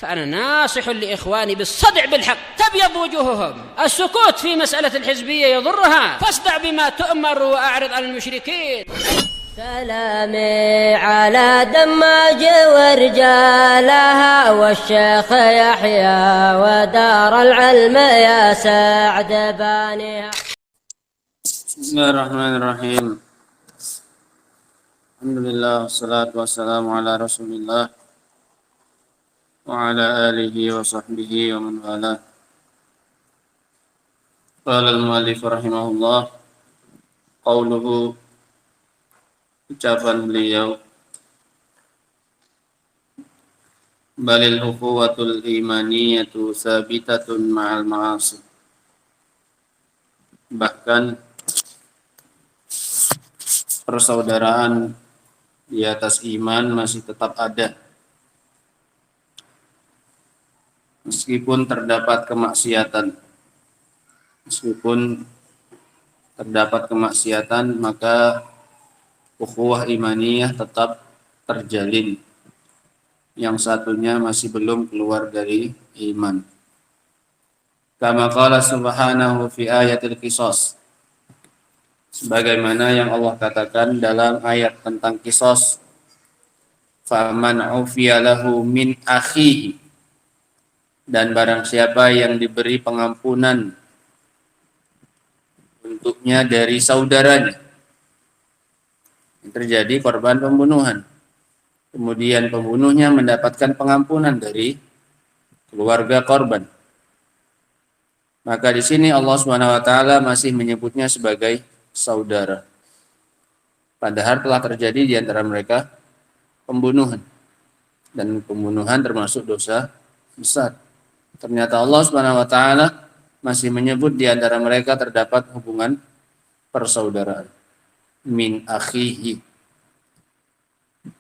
فأنا ناصح لإخواني بالصدع بالحق تبيض وجوههم. السكوت في مسألة الحزبية يضرها، فاصدع بما تؤمر وأعرض عن المشركين. سلامي على دماج ورجالها والشيخ يحيى ودار العلم يا سعد بانيها. بسم الله الرحمن الرحيم. الحمد لله والصلاة والسلام على رسول الله وعلى آله وصحبه ومن والاه. قال المؤلف رحمه الله قوله ucapan beliau balil ukhuwatul imaniyatu sabitatun ma'al ma'asi, bahkan persaudaraan di atas iman masih tetap ada meskipun terdapat kemaksiatan. Meskipun terdapat kemaksiatan, maka ukhuwah imaniyah tetap terjalin. Yang satunya masih belum keluar dari iman. Kama qala subhanahu fi ayatil qisas, sebagaimana yang Allah katakan dalam ayat tentang qisas, faman ufiya lahu min akhihi, dan barang siapa yang diberi pengampunan untuknya dari saudaranya. Terjadi korban pembunuhan, kemudian pembunuhnya mendapatkan pengampunan dari keluarga korban, maka di sini Allah Subhanahu wa taala masih menyebutnya sebagai saudara, padahal telah terjadi di antara mereka pembunuhan, dan pembunuhan termasuk dosa besar. Ternyata Allah Subhanahu wa taala masih menyebut di antara mereka terdapat hubungan persaudaraan. Min akhihi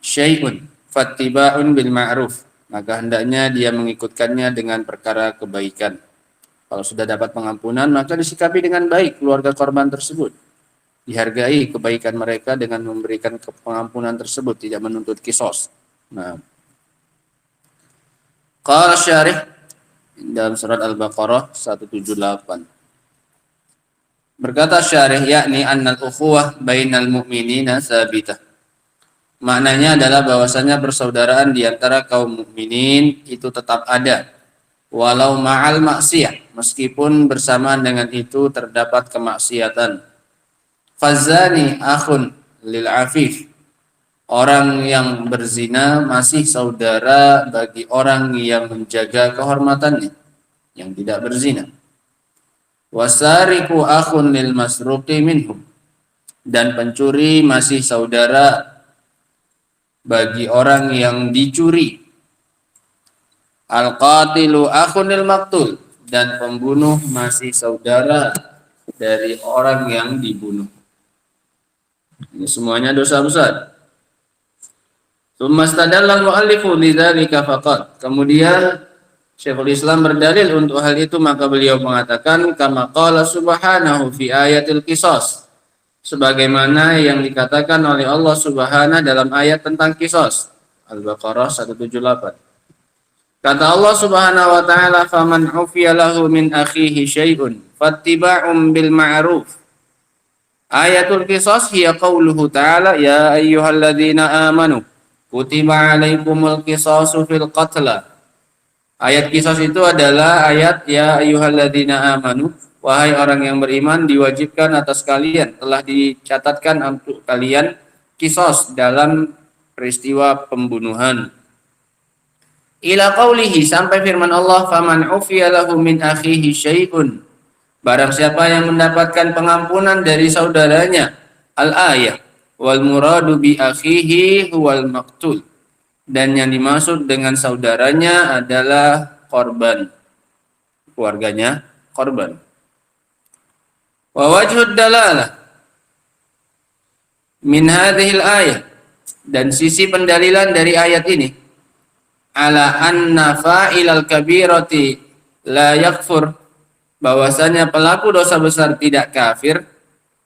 syai'un fattiba'un bil ma'ruf, maka hendaknya dia mengikutkannya dengan perkara kebaikan. Kalau sudah dapat pengampunan, maka disikapi dengan baik keluarga korban tersebut, dihargai kebaikan mereka dengan memberikan pengampunan tersebut, tidak menuntut qisas. Nah, qala syarih dalam surat Al-Baqarah 178, berkata syarih, yakni annal ukhuwah bainal mu'minina sabitah. Maknanya adalah bahwasanya persaudaraan di antara kaum mukminin itu tetap ada, walau ma'al maksiyah, meskipun bersamaan dengan itu terdapat kemaksiatan. Fazani akhun lil afif, orang yang berzina masih saudara bagi orang yang menjaga kehormatannya, yang tidak berzina. Wasariku akhun lil masruqi minhum, dan pencuri masih saudara bagi orang yang dicuri. Al-qatilu akhun lil maqtul, dan pembunuh masih saudara dari orang yang dibunuh. Ini semuanya dosa besar. Tsumma istadalla al-mu'allifu lidzalika faqat, kemudian Syekhul Islam berdalil untuk hal itu, maka beliau mengatakan kama qala subhanahu fi ayatil qisas, sebagaimana yang dikatakan oleh Allah Subhanahu dalam ayat tentang qisas, Al-Baqarah 178. Kata Allah Subhanahu wa taala, faman ufiya lahu min akhihi syai'un fattiba'un bil ma'ruf. Ayatul qisas hiya qauluhu ta'ala ya ayyuhalladzina amanu kutiba 'alaikumul qisasu fil qatla. Ayat qisas itu adalah ayat ya ayyuhalladzina amanu, wahai orang yang beriman, diwajibkan atas kalian, telah dicatatkan untuk kalian qisas dalam peristiwa pembunuhan. Ila qaulihi, sampai firman Allah, faman ufiya lahu min akhihi syai'un, barang siapa yang mendapatkan pengampunan dari saudaranya. Al-ayah, wal muradu bi akhihi huwal maqtul, dan yang dimaksud dengan saudaranya adalah korban, keluarganya korban. Wa wajhud dalalah min hadhil ayah, dan sisi pendalilan dari ayat ini, ala anna fa'ilal kabirati la yakfur, bahwasanya pelaku dosa besar tidak kafir,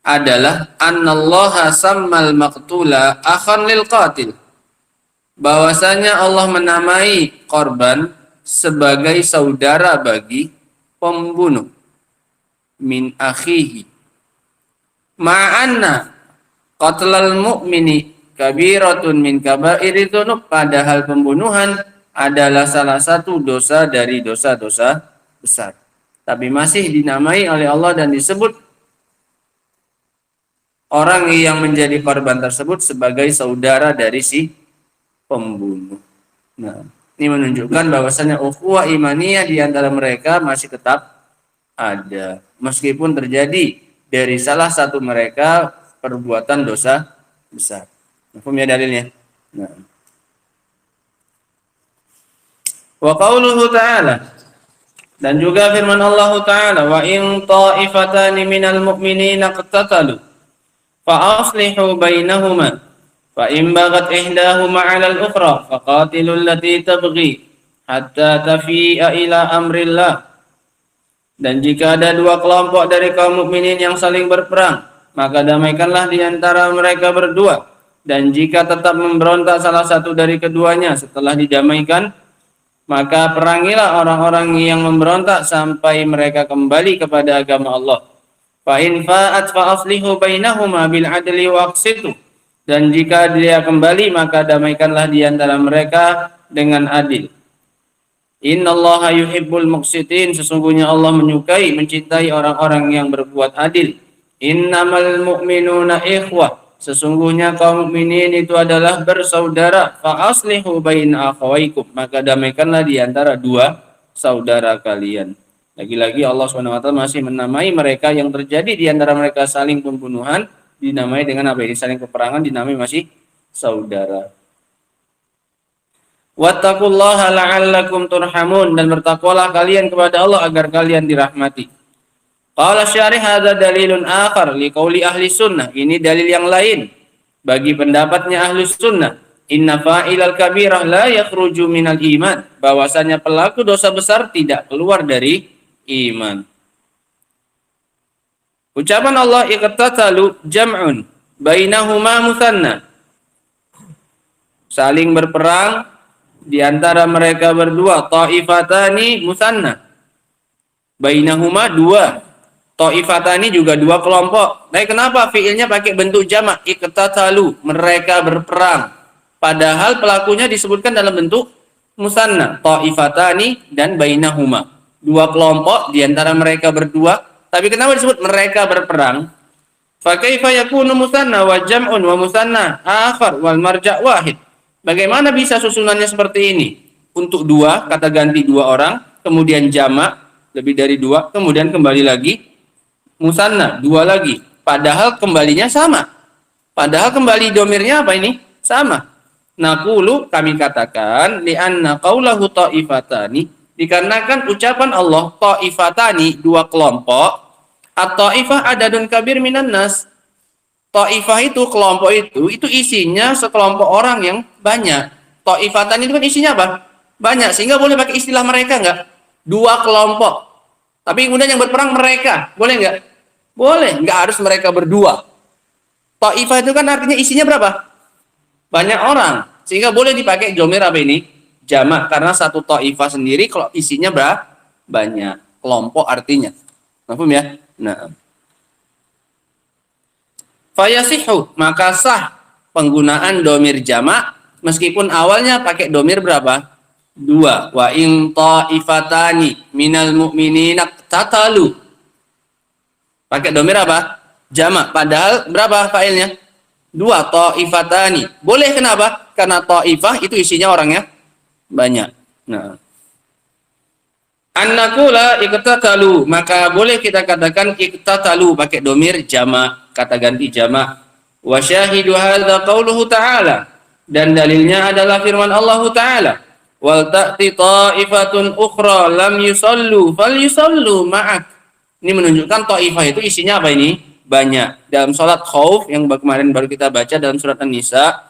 adalah annallaha sammal maqtula akhan lil qatil, bahwasanya Allah menamai korban sebagai saudara bagi pembunuh min akhihi ma'anna qatlal mu'mini kabiratun min kabairi dzunub, padahal pembunuhan adalah salah satu dosa dari dosa-dosa besar, tapi masih dinamai oleh Allah dan disebut orang yang menjadi korban tersebut sebagai saudara dari si pembunuh. Nah, ini menunjukkan bahwasanya ukhuwah imaniyah di antara mereka masih tetap ada, meskipun terjadi dari salah satu mereka perbuatan dosa besar. Paham ya dalilnya? Nah. Wa qauluhu ta'ala, dan juga firman Allah Ta'ala, wa in ta'ifatani minal mu'minina qatatalu fa aslihu bainahuma fa in baghat ihdahuma 'ala al-ukhra faqatilul lati tabghi hatta tafi'a ila amrillah. Dan jika ada dua kelompok dari kaum mukminin yang saling berperang, maka damaikanlah di antara mereka berdua. Dan jika tetap memberontak salah satu dari keduanya setelah didamaikan, maka perangilah orang-orang yang memberontak sampai mereka kembali kepada agama Allah. Fa in fa'at fa aslihu bainahuma bil adli wa aqsitu. Dan jika dia kembali, maka damaikanlah di antara mereka dengan adil. Innallaha yuhibbul muqsitin, sesungguhnya Allah menyukai, mencintai orang-orang yang berbuat adil. Innamal mu'minuna ikhwah, sesungguhnya kaum mukminin itu adalah bersaudara. Fa aslihu baina akhawaykum, maka damaikanlah di antara dua saudara kalian. Lagi-lagi Allah SWT masih menamai mereka yang terjadi di antara mereka saling pembunuhan, dinamai dengan apa ini? Saling peperangan, dinamai masih saudara. Wattaqullaha la'allakum turhamun, dan bertakwalah kalian kepada Allah agar kalian dirahmati. Qala syarih, hadza dalilun akhar liqauli ahli sunnah, ini dalil yang lain bagi pendapatnya ahli sunnah. Inna fa'ilal kabirah la yakhruju minal iman, bahwasanya pelaku dosa besar tidak keluar dari iman. Ucapan Allah iqtatalu jam'un bainahuma musanna, saling berperang di antara mereka berdua, ta'ifatani musanna, bainahuma dua, ta'ifatani juga dua kelompok. Tapi kenapa fiilnya pakai bentuk jamak? Iqtatalu, mereka berperang, padahal pelakunya disebutkan dalam bentuk musanna, ta'ifatani dan bainahuma, dua kelompok di antara mereka berdua. Tapi kenapa disebut mereka berperang? Fa kaifa yakunu musanna wa jam'un wa musanna akhar wal marja' wahid. Bagaimana bisa susunannya seperti ini? Untuk dua, kata ganti dua orang, kemudian jamak, lebih dari dua, kemudian kembali lagi musanna, dua lagi. Padahal kembalinya sama. Padahal kembali domirnya apa ini? Sama. Naqulu, kami katakan, li'anna qawlahu ta'ifatani, dikarenakan ucapan Allah ta'ifatani, dua kelompok, at-ta'ifah adadun kabir minan nas. Ta'ifah itu, kelompok itu isinya sekelompok orang yang banyak. Ta'ifatan itu kan isinya apa? Banyak, sehingga boleh pakai istilah mereka enggak? Dua kelompok. Tapi kemudian yang berperang mereka, boleh enggak? Boleh, enggak harus mereka berdua. Ta'ifah itu kan artinya isinya berapa? Banyak orang, sehingga boleh dipakai domir apa ini? Jamak, karena satu ta'ifah sendiri kalau isinya berapa? Banyak. Kelompok artinya. Paham ya? Nah. Fayasihu, maka sah penggunaan domir jamak meskipun awalnya pakai domir berapa? Dua. Wa in ta'ifatani minal mu'minina tatalu, pakai domir apa? Jamak, padahal berapa failnya? Dua. Ta'ifatani, boleh, kenapa? Karena ta'ifah itu isinya orangnya banyak. Nah, annakula iqtatalu, maka boleh kita katakan iqtatalu pakai domir jamak, kata ganti jamak. Wa syahidu hadza qauluhu ta'ala, dan dalilnya adalah firman Allah Ta'ala, wal ta'ti ta'ifatun ukhra lam yusallu falyusallu ma'ak. Ini menunjukkan ta'ifah itu isinya apa ini? Banyak. Dalam salat khauf yang kemarin baru kita baca dalam surat An-Nisa,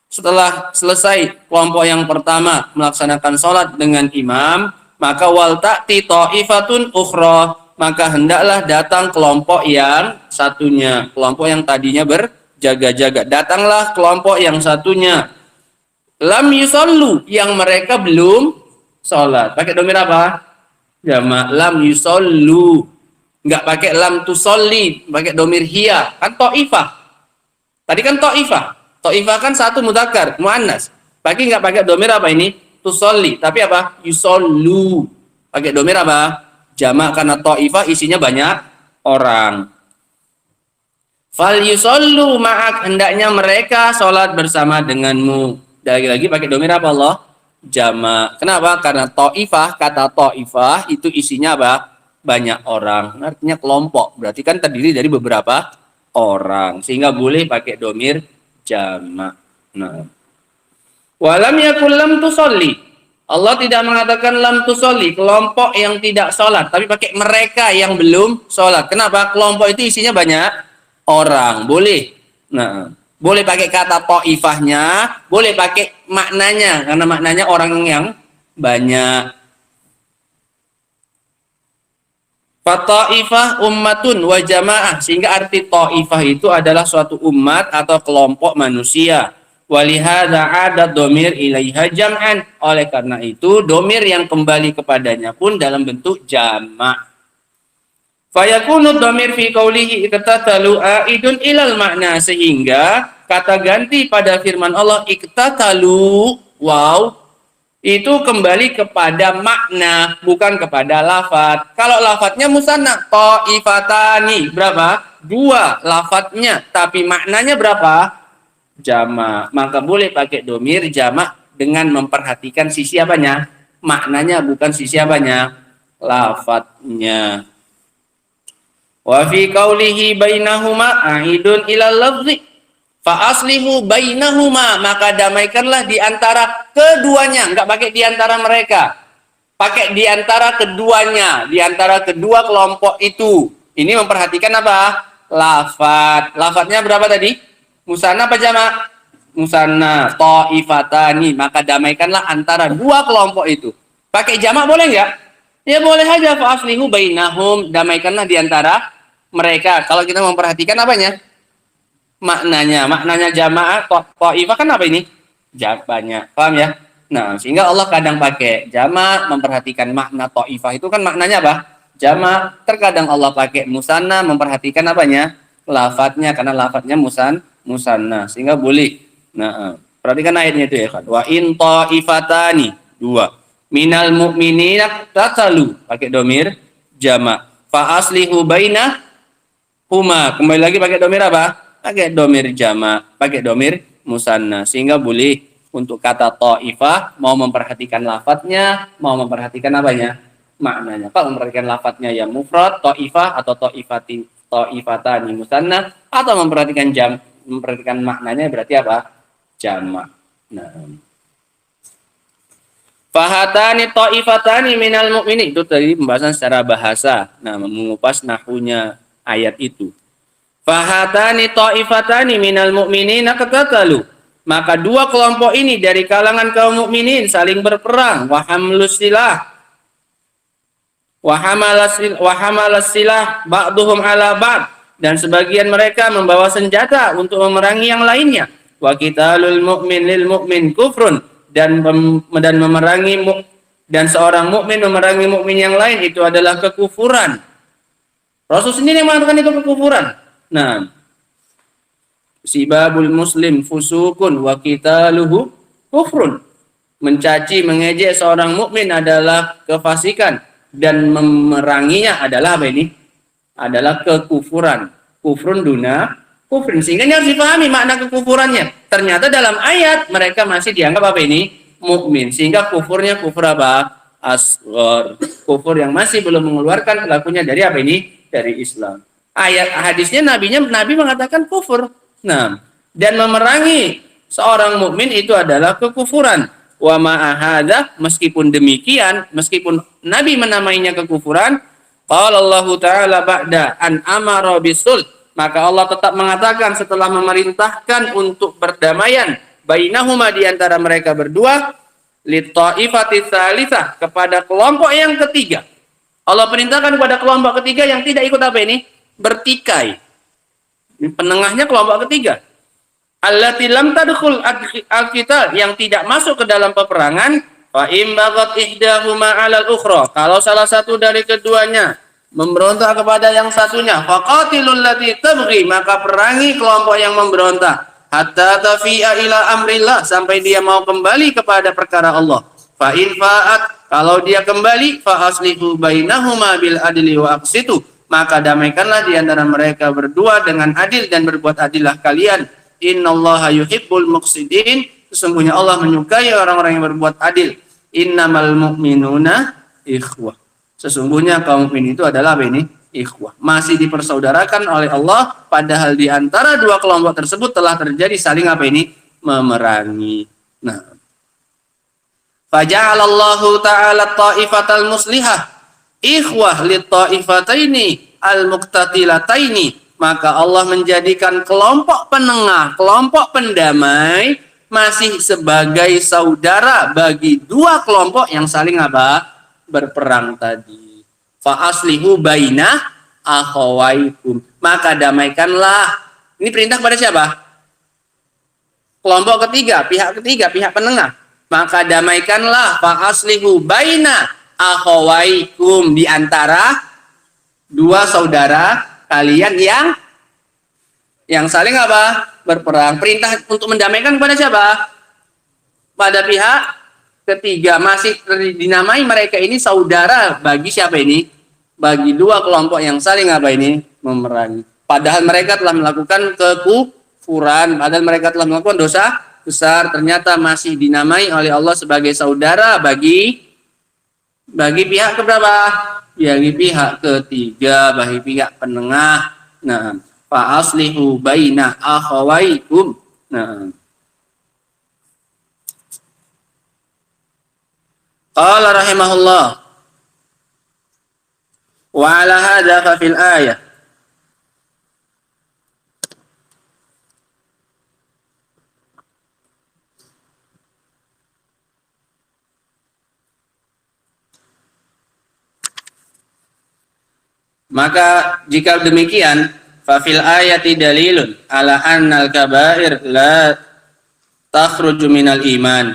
setelah selesai kelompok yang pertama melaksanakan salat dengan imam, maka wal ta'ti ta'ifatun ukhra, maka hendaklah datang kelompok yang satunya, kelompok yang tadinya berjaga-jaga, datanglah kelompok yang satunya. Lam yusallu, yang mereka belum sholat. Pakai domir apa? Jamak. Lam yusollu. Enggak pakai lam tusolli, pakai domir hiya. Kan ta'ifah. Tadi kan ta'ifah. Ta'ifah kan satu mudzakkar, muannas. Pakai enggak pakai domir apa ini? Tusolli. Tapi apa? Yusollu. Pakai domir apa? Jamak, karena ta'ifah isinya banyak orang. Fal yusollu ma'ak, hendaknya mereka sholat bersama denganmu. Lagi-lagi pakai domir apa Allah? Jamak. Kenapa? Karena ta'ifah, kata ta'ifah itu isinya apa? Banyak orang. Artinya kelompok. Berarti kan terdiri dari beberapa orang. Sehingga boleh pakai domir jamak. Nah. Walam yakul lam tusolli. Allah tidak mengatakan lam tusolli, kelompok yang tidak sholat. Tapi pakai mereka yang belum sholat. Kenapa? Kelompok itu isinya banyak orang. Boleh. Nah. Boleh pakai kata ta'ifahnya, boleh pakai maknanya. Karena maknanya orang yang banyak. Fata'ifah ummatun wa jamaah, sehingga arti ta'ifah itu adalah suatu umat atau kelompok manusia. Walihada ada domir ilaiha jam'an, oleh karena itu domir yang kembali kepadanya pun dalam bentuk jamak. Fayakunu domir fi qawlihi iktatalu aidun ilal makna, sehingga kata ganti pada firman Allah iktatalu, wow, itu kembali kepada makna, bukan kepada lafadz. Kalau lafadznya musanna, ta'ifatani, berapa? 2 lafadznya, tapi maknanya berapa? Jamak. Maka boleh pakai domir jamak dengan memperhatikan sisi apanya? Maknanya, bukan sisi apanya? Lafadznya. Wa fi qawlihi bainahuma a'idun ilal lafzi. Fa'aslihu bainahuma, maka damaikanlah di antara keduanya. Enggak pakai di antara mereka. Pakai di antara keduanya, di antara kedua kelompok itu. Ini memperhatikan apa? Lafadz. Lafadznya berapa tadi? Musanna apa jamak? Musanna, ta'ifatani, maka damaikanlah antara dua kelompok itu. Pakai jamak boleh enggak? Ya boleh aja. Fa'aslihu bainahum, damaikanlah di antara mereka. Kalau kita memperhatikan apanya? Maknanya jamaah ta'ifah kan apa ini? Banyak, paham ya? Nah, sehingga Allah kadang pakai jamak memperhatikan makna ta'ifah itu kan maknanya apa? Jamak. Terkadang Allah pakai musanna memperhatikan apanya? Lafadznya, karena lafadznya musanna, sehingga boleh. Nah, perhatikan ayatnya itu ya kan. Wa in ta'ifatani, 2 minal mu'minina tatalu, pakai domir jamak. Fa aslihu bainahuma, kembali lagi pakai domir apa? Pakai domir jamak, pakai domir musanna, sehingga boleh untuk kata ta'ifah mau memperhatikan lafadznya, mau memperhatikan apanya? Maknanya. Kalau memperhatikan lafadznya yang mufrad, ta'ifah atau ta'ifatani musanna, atau memperhatikan maknanya berarti apa? Jamak. Nah. Fahatani ta'ifatani minal mu'minin, itu tadi pembahasan secara bahasa. Nah, mengupas nahwunya ayat itu. Fahatani ta'ifatani minal mu'minina qatatalu, maka 2 kelompok ini dari kalangan kaum mukminin saling berperang. Wa hamlus silah wa hamalas silah ba'duhum ala ba'd, dan sebagian mereka membawa senjata untuk memerangi yang lainnya. Wa qitalul mu'min lil mu'min kufrun, dan memerangi dan seorang mukmin memerangi mukmin yang lain itu adalah kekufuran. Rasul sendiri mengatakan itu kekufuran. Nah, sibabul muslim fusukun wa qitaluhu kufrun. Mencaci, mengejek seorang mukmin adalah kefasikan, dan memeranginya adalah apa ini? Adalah kekufuran. Kufrun duna kufrin. Sehingga ini harus dipahami makna kekufurannya. Ternyata dalam ayat mereka masih dianggap apa ini? Mukmin. Sehingga kufurnya kufur apa? Asghar. Kufur yang masih belum mengeluarkan pelakunya dari apa ini? Dari Islam. Ayat hadisnya Nabi mengatakan kufur. Nah, dan memerangi seorang mukmin itu adalah kekufuran. Wa ma'ahadza, meskipun demikian, meskipun Nabi menamainya kekufuran, qala Allah Ta'ala ba'da an amara bisul, maka Allah tetap mengatakan setelah memerintahkan untuk berdamaian bainahuma, di antara mereka berdua, li ta'ifati tsalitsah, kepada kelompok yang ketiga. Allah perintahkan kepada kelompok ketiga yang tidak ikut apa ini? Bertikai. Penengahnya kelompok ketiga. Allati lam tadkhul al-qital, yang tidak masuk ke dalam peperangan, Fa in baghat ihdahuma 'alal ukhra, kalau salah satu dari keduanya memberontak kepada yang satunya, faqatilul lati tabghi, maka perangi kelompok yang memberontak, hatta tafi'a ila amrillah, sampai dia mau kembali kepada perkara Allah. Fa in fa'at, kalau dia kembali, fa aslihu bainahuma bil adli wa aqsitu, maka damaikanlah di antara mereka berdua dengan adil dan berbuat adillah kalian. Innallaha yuhibbul muqsitin, sesungguhnya Allah menyukai orang-orang yang berbuat adil. Innamal mu'minuna ikhwah, sesungguhnya kaum mukmin itu adalah apa ini? Ikhwah, masih dipersaudarakan oleh Allah, padahal di antara dua kelompok tersebut telah terjadi saling apa ini? Memerangi. Nah, faja'alallahu ta'ala ta'ifatal muslihah ikhwah lit ta'ifataini al-muqtatilataini, maka Allah menjadikan kelompok penengah, kelompok pendamai masih sebagai saudara bagi dua kelompok yang saling apa? Berperang tadi. Fa aslihu baina akhawaikum, maka damaikanlah. Ini perintah pada siapa? Kelompok ketiga, pihak penengah. Maka damaikanlah, fa aslihu baina akhawaikum, di antara dua saudara kalian yang saling apa? Berperang. Perintah untuk mendamaikan kepada siapa? Pada pihak ketiga, masih dinamai mereka ini saudara bagi siapa ini? Bagi dua kelompok yang saling apa ini? Memerangi. Padahal mereka telah melakukan kekufuran, padahal mereka telah melakukan dosa besar, ternyata masih dinamai oleh Allah sebagai saudara bagi pihak keberapa? Bagi pihak ketiga, bagi pihak penengah. Nah, fa aslihu baina akhawaikum. Nah, qala rahimahullah wa ala hadza fa fil ayah, maka jika demikian, fafil ayati dalilun ala annal kabair la takhruju minal iman,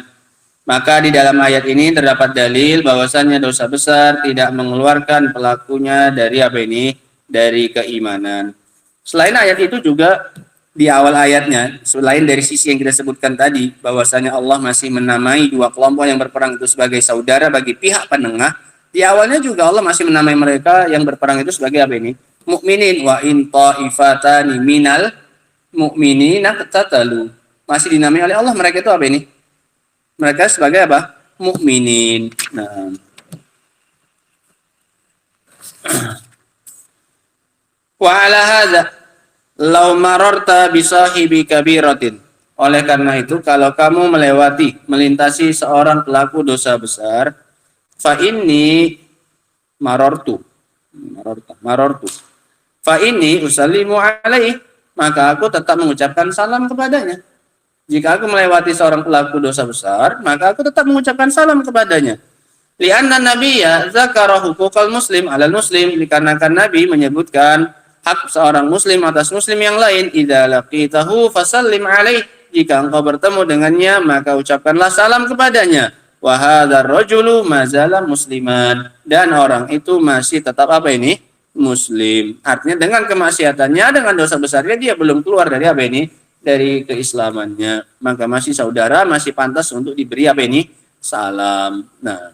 maka di dalam ayat ini terdapat dalil bahwasannya dosa besar tidak mengeluarkan pelakunya dari apa ini? Dari keimanan. Selain ayat itu juga di awal ayatnya, selain dari sisi yang kita sebutkan tadi, bahwasanya Allah masih menamai dua kelompok yang berperang itu sebagai saudara bagi pihak penengah, di awalnya juga Allah masih menamai mereka yang berperang itu sebagai apa ini? Mukminin. Wa in ta'ifatani minal mu'minina qatatalu. Masih dinamai oleh Allah mereka itu apa ini? Mereka sebagai apa? Mukminin. Nah. Wa ala hadza law mararta bi sahibi kabiratin. Oleh karena itu, kalau kamu melintasi seorang pelaku dosa besar, fa inni marortu fa inni usallimu alaih, maka aku tetap mengucapkan salam kepadanya. Jika aku melewati seorang pelaku dosa besar, maka aku tetap mengucapkan salam kepadanya. Lianna nabiyya zakara huquqal muslim alal muslim, dikarenakan Nabi menyebutkan hak seorang muslim atas muslim yang lain. Idza laqitahu fasallim alaih, jika engkau bertemu dengannya maka ucapkanlah salam kepadanya. Wa hadzal rajulu mazala musliman, dan orang itu masih tetap apa ini? Muslim. Artinya dengan kemaksiatannya, dengan dosa besarnya dia belum keluar dari apa ini? Dari keislamannya. Maka masih saudara, masih pantas untuk diberi apa ini? Salam. Nah.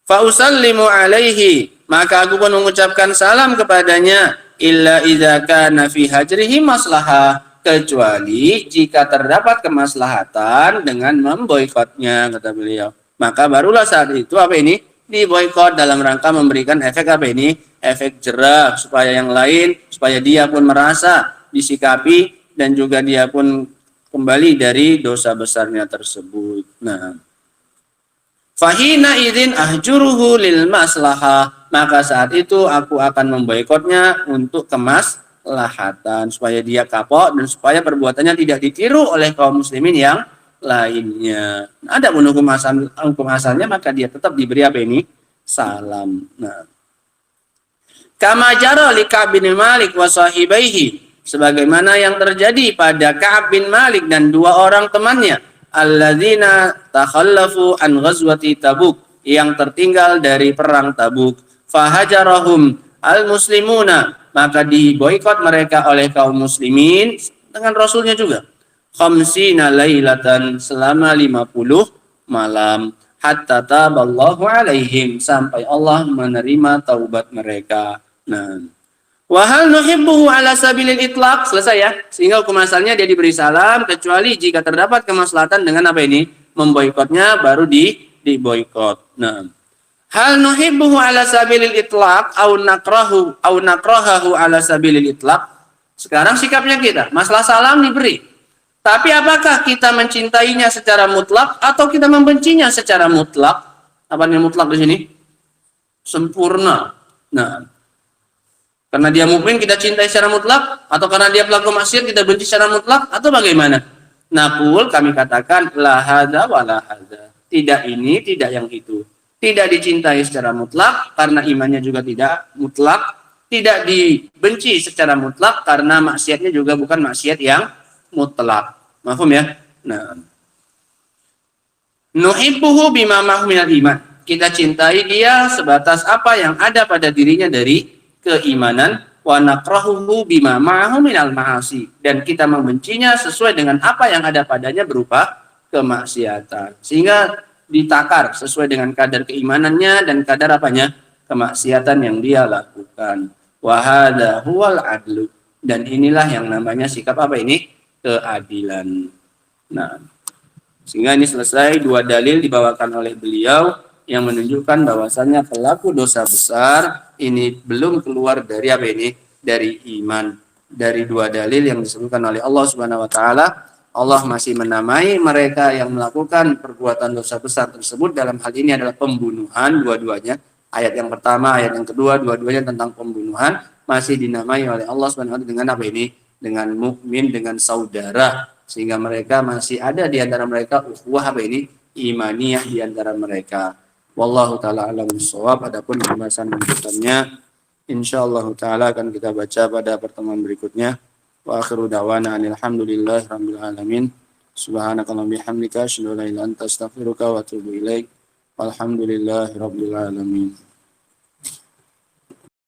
Fa usallimu alaihi, maka aku pun mengucapkan salam kepadanya, illa idza kana fi hajrihi maslahah, kecuali jika terdapat kemaslahatan dengan memboikotnya, kata beliau. Maka barulah saat itu apa ini? Diboikot dalam rangka memberikan efek apa ini? Efek jerah supaya yang lain, supaya dia pun merasa disikapi dan juga dia pun kembali dari dosa besarnya tersebut. Nah, fahina idzin ahjuruhu lil maslahah, maka saat itu aku akan memboikotnya untuk kemaslahatan, supaya dia kapok dan supaya perbuatannya tidak ditiru oleh kaum muslimin yang lainnya. Ada hukum asalnya, maka dia tetap diberi apa ini? Salam. Nah, kama jara li Ka'b bin Malik wa sahibaihi, sebagaimana yang terjadi pada Ka'b bin Malik dan dua orang temannya. alladzina takhallafu an ghazwati Tabuk, yang tertinggal dari perang Tabuk. Fahajarahum al-muslimuna, maka diboikot mereka oleh kaum muslimin dengan rasulnya juga. Khamsina lailatan, selama 50 malam. Hatta taballahu alaihim, sampai Allah menerima taubat mereka. Nah, wa hal nuhibbuhu ala sabilil itlaq, selesai ya. Sehingga hukum asalnya dia diberi salam kecuali jika terdapat kemaslahatan dengan apa ini? Memboikotnya, baru diboikot. Nah, hal nuhibbuhu ala sabilil itlaq au nakrahahu ala sabilil itlaq. Sekarang sikapnya kita, masalah salam diberi. Tapi apakah kita mencintainya secara mutlak atau kita membencinya secara mutlak? Apa yang mutlak di sini? Sempurna. Nah, karena dia mukmin kita cintai secara mutlak, atau karena dia pelaku maksiat kita benci secara mutlak, atau bagaimana? Naqul, kami katakan la hadza wa la hadza. Tidak ini, tidak yang itu. Tidak dicintai secara mutlak karena imannya juga tidak mutlak, tidak dibenci secara mutlak karena maksiatnya juga bukan maksiat yang mutlak. Mahfum ya? Nah, nuhibbuhu bima ma'hu minal iman. Kita cintai dia sebatas apa yang ada pada dirinya dari keimanan. Wa nakrahuhu bima ma'hu minal ma'asi. Dan kita membencinya sesuai dengan apa yang ada padanya berupa kemaksiatan. Sehingga ditakar sesuai dengan kadar keimanannya dan kadar apanya? Kemaksiatan yang dia lakukan. Wa hadza huwal adlu. Dan inilah yang namanya sikap apa ini? Keadilan. Nah, sehingga ini selesai dua dalil dibawakan oleh beliau yang menunjukkan bahwasannya pelaku dosa besar ini belum keluar dari apa ini? Dari iman. Dari dua dalil yang disebutkan oleh Allah Subhanahu wa taala, Allah masih menamai mereka yang melakukan perbuatan dosa besar tersebut dalam hal ini adalah pembunuhan dua-duanya. Ayat yang pertama, ayat yang kedua, dua-duanya tentang pembunuhan masih dinamai oleh Allah Subhanahu wa taala dengan apa ini? Dengan mukmin, dengan saudara, sehingga mereka masih ada di antara mereka ukhuwah apa ini? Imaniyah di antara mereka. Wallahu taala alam bissawab. Adapun pembahasan lanjutannya insyaallah taala akan kita baca pada pertemuan berikutnya. Wa akhiru da'wana alhamdulillahi rabbil alamin. Subhanakallahumma bihamdika asyhadu an la ilaha illa anta astaghfiruka wa atubu ilaik. Walhamdulillahi rabbil alamin.